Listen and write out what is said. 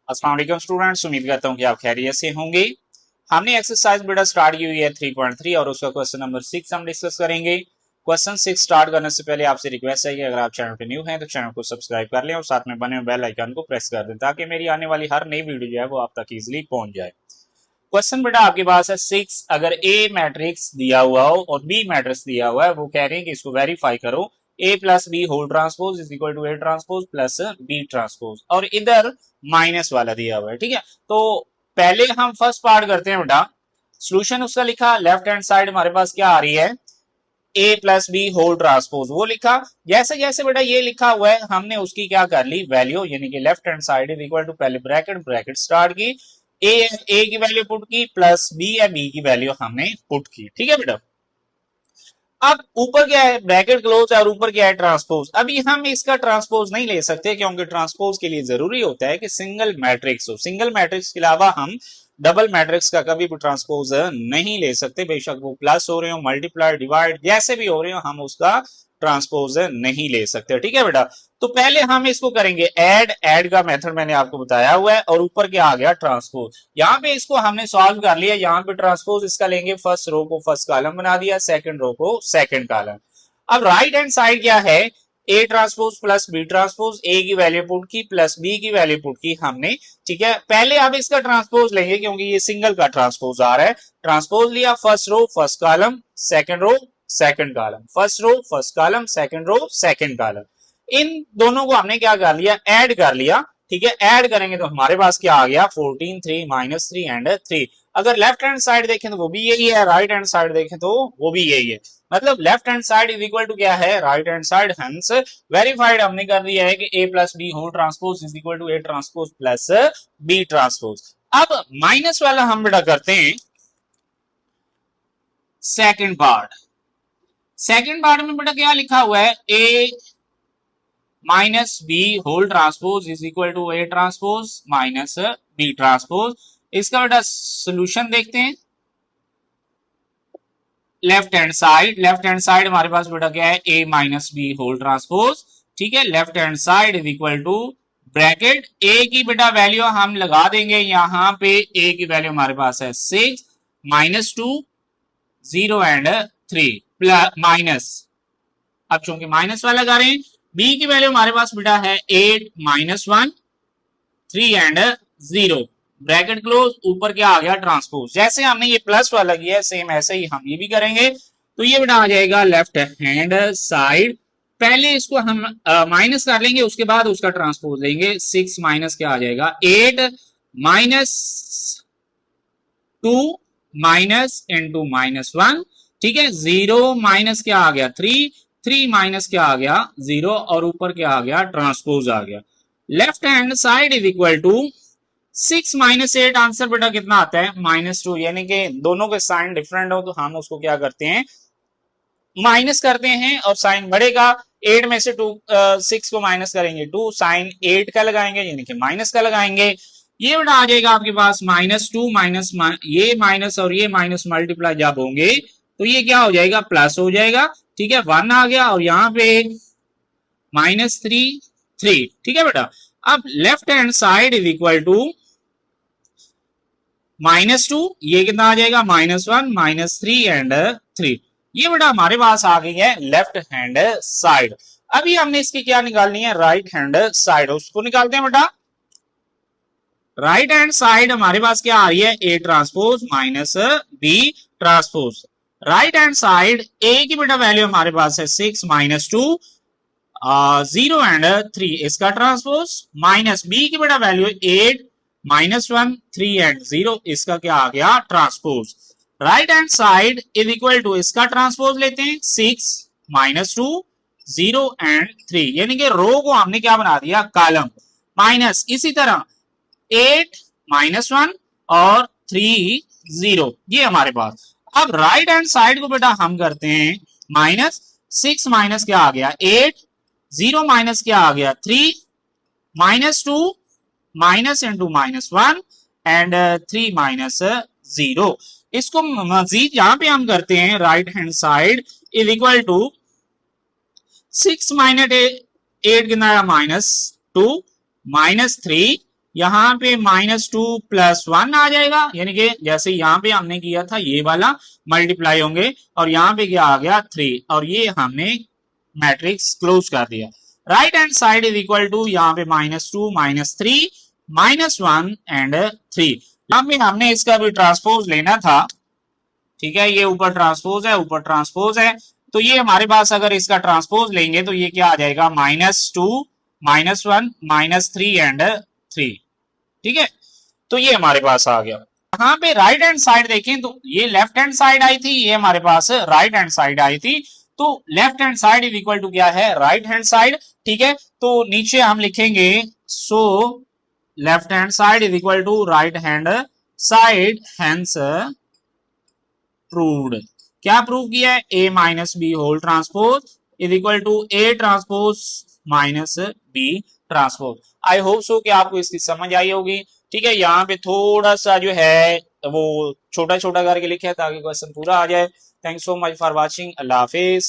अस्सलाम वालेकुम स्टूडेंट्स, उम्मीद करता हूँ कि आप खैरियत से होंगे। हमने एक्सरसाइज बेटा स्टार्ट की हुई है 3.3 और उसका क्वेश्चन नंबर 6 हम डिस्कस करेंगे। क्वेश्चन 6 स्टार्ट करने से पहले आपसे रिक्वेस्ट है कि अगर आप चैनल पे न्यू हैं तो चैनल को सब्सक्राइब कर लें और साथ में बने हुए बेल आइकन को प्रेस कर दें ताकि मेरी आने वाली हर नई वीडियो जो है वो आप तक इजिली पहुंच जाए। क्वेश्चन बेटा आपके पास है 6। अगर ए मैट्रिक्स दिया हुआ हो और बी मैट्रिक्स दिया हुआ है, वो कह रहे हैं कि इसको वेरीफाई करो। A plus B whole transpose is equal to A transpose plus B transpose और इधर माइनस वाला दिया हुआ है। ठीक है, तो पहले हम फर्स्ट पार्ट करते हैं बेटा। सोल्यूशन उसका लिखा, लेफ्ट हैंड साइड हमारे पास क्या आ रही है, ए प्लस बी होल ट्रांसपोज, वो लिखा। जैसे जैसे बेटा ये लिखा हुआ है हमने उसकी क्या कर ली, वैल्यू, यानी कि left hand side is equal to पहले ब्रैकेट ब्रैकेट स्टार्ट की, ए की वैल्यू पुट की प्लस बी या बी की वैल्यू हमने पुट की। ठीक है बेटा, अब ऊपर क्या है, ब्रैकेट क्लोज और ऊपर क्या है, ट्रांसपोज। अभी हम इसका ट्रांसपोज नहीं ले सकते क्योंकि ट्रांसपोज के लिए जरूरी होता है कि सिंगल मैट्रिक्स हो। सिंगल मैट्रिक्स के अलावा हम डबल मैट्रिक्स का कभी भी ट्रांसपोज नहीं ले सकते, बेशक वो प्लस हो रहे हो, मल्टीप्लाई, डिवाइड जैसे भी हो रहे हो, हम उसका ट्रांसपोज नहीं ले सकते। ठीक है बेटा, तो पहले हम इसको करेंगे ऐड का मेथड मैंने आपको बताया हुआ है और ऊपर क्या आ गया, ट्रांसपोज। यहाँ पे इसको हमने सॉल्व कर लिया, यहाँ पे ट्रांसपोज इसका लेंगे, फर्स्ट रो को फर्स्ट कॉलम बना दिया, सेकंड रो को सेकंड कॉलम। अब राइट हैंड साइड क्या है, A transpose plus B transpose, A की वैल्यू पुट की प्लस बी की वैल्यू पुट की हमने। ठीक है, पहले अब इसका ट्रांसपोज लेंगे क्योंकि ये सिंगल का ट्रांसपोज आ रहा है। ट्रांसपोज लिया, first row first column, second row second column, first row first column, second row second column. इन दोनों को हमने क्या कर लिया, ऐड कर लिया। ठीक है, ऐड करेंगे तो हमारे पास क्या आ गया, 14, 3 माइनस 3 एंड 3। अगर लेफ्ट हैंड साइड देखें तो वो भी यही है, राइट हैंड साइड देखें तो वो भी यही है। मतलब left hand side is equal to क्या है, right hand side. Hence verified हमने कर दिया है कि A plus B whole transpose is equal to A transpose plus B transpose. अब माइनस वाला हम बेटा करते हैं सेकंड पार्ट। सेकंड पार्ट में बेटा क्या लिखा हुआ है, A minus B whole transpose is equal to A transpose minus B transpose. इसका बेटा सोल्यूशन देखते हैं। लेफ्ट हैंड साइड हमारे पास बेटा क्या है, A minus B whole transpose. ठीक है, left hand side is equal to bracket, A की बेटा वैल्यू हम लगा देंगे यहाँ पे, ए की वैल्यू हमारे पास है 6 माइनस 2 0 एंड 3 प्लस माइनस, अब चूंकि माइनस वाला लगा रहे हैं, बी की वैल्यू हमारे पास बेटा है 8 माइनस 1 3 एंड 0 ब्रैकेट क्लोज, ऊपर क्या आ गया, ट्रांसपोज। जैसे हमने ये प्लस वाला किया सेम ऐसे ही हम ये भी करेंगे, तो ये बेटा आ जाएगा लेफ्ट हैंड साइड। पहले इसको हम माइनस कर लेंगे, उसके बाद उसका ट्रांसपोज लेंगे। 6 माइनस क्या आ जाएगा, 8 माइनस 2 माइनस इंटू माइनस 1। ठीक है, 0 माइनस क्या आ गया, 3 माइनस क्या आ गया, 0 और ऊपर क्या आ गया, ट्रांसपोज आ गया। Left hand side is equal to 6 minus 8, answer बेटा कितना आता है, -2। यानी कि दोनों के साइन डिफरेंट हो तो हम उसको क्या करते हैं, माइनस करते हैं और साइन बढ़ेगा। 8 में से 6 को माइनस करेंगे 2, साइन 8 का लगाएंगे यानी कि माइनस का लगाएंगे। ये बेटा आ जाएगा आपके पास -2 माइनस ये माइनस और ये माइनस मल्टीप्लाई जब होंगे तो ये क्या हो जाएगा, प्लस हो जाएगा। ठीक है, 1 आ गया और यहाँ पे -3 3। ठीक है बेटा, अब left hand side is equal to -2, ये कितना आ जाएगा, -1 -3 एंड 3। ये बेटा हमारे पास आ गई है लेफ्ट हैंड साइड। अभी हमने इसकी क्या निकालनी है, राइट हैंड साइड, उसको निकालते हैं बेटा। राइट हैंड साइड हमारे पास क्या आ रही है, A transpose minus B transpose. Right hand side A की बेटा वैल्यू हमारे पास है 6 माइनस 2 0 एंड 3, इसका ट्रांसपोज, माइनस बी की बेटा वैल्यू 8 -1 3 एंड 0, इसका क्या आ गया, transpose. Right hand side is equal to, इसका ट्रांसपोज लेते हैं, 6 माइनस 2 0 एंड 3, यानी कि रो को हमने क्या बना दिया, कॉलम। माइनस इसी तरह 8 -1 और 3 0, ये हमारे पास। अब राइट हैंड साइड को बेटा हम करते हैं माइनस, 6 माइनस क्या आ गया 8, 0 माइनस क्या आ गया 3, -2 माइनस इंटू -1 एंड 3 माइनस 0। इसको मजीद यहां पे हम करते हैं, right hand side is equal to 6 minus 8 कितना है, -2 -3 यहाँ पे -2 + 1 आ जाएगा, यानी कि जैसे यहाँ पे हमने किया था ये वाला मल्टीप्लाई होंगे और यहाँ पे क्या आ गया 3 और ये हमने मैट्रिक्स क्लोज कर दिया। Right hand side is equal to यहाँ पे -2 -3 -1 एंड 3। यहाँ पे हमने इसका भी ट्रांसपोज लेना था, ठीक है, ये ऊपर ट्रांसपोज है ऊपर ट्रांसपोज है, तो ये हमारे पास अगर इसका ट्रांसपोज लेंगे तो ये क्या आ जाएगा -2 -1 -3 एंड 3, ठीक है, तो ये हमारे पास आ गया। यहाँ पे राइट हैंड साइड देखें तो ये लेफ्ट हैंड साइड आई थी, ये हमारे पास राइट हैंड साइड आई थी, तो left hand side is equal to क्या है राइट हैंड साइड, ठीक है, तो नीचे हम लिखेंगे so left hand side is equal to right hand side, hence proved. क्या प्रूव किया है, a minus B whole transpose is equal to a transpose minus b transpose. I hope so कि आपको इसकी समझ आई होगी, ठीक है। यहाँ पे थोड़ा सा जो है वो छोटा छोटा करके लिखे ताकि क्वेश्चन पूरा आ जाए। Thanks so much for watching, Allah Hafiz.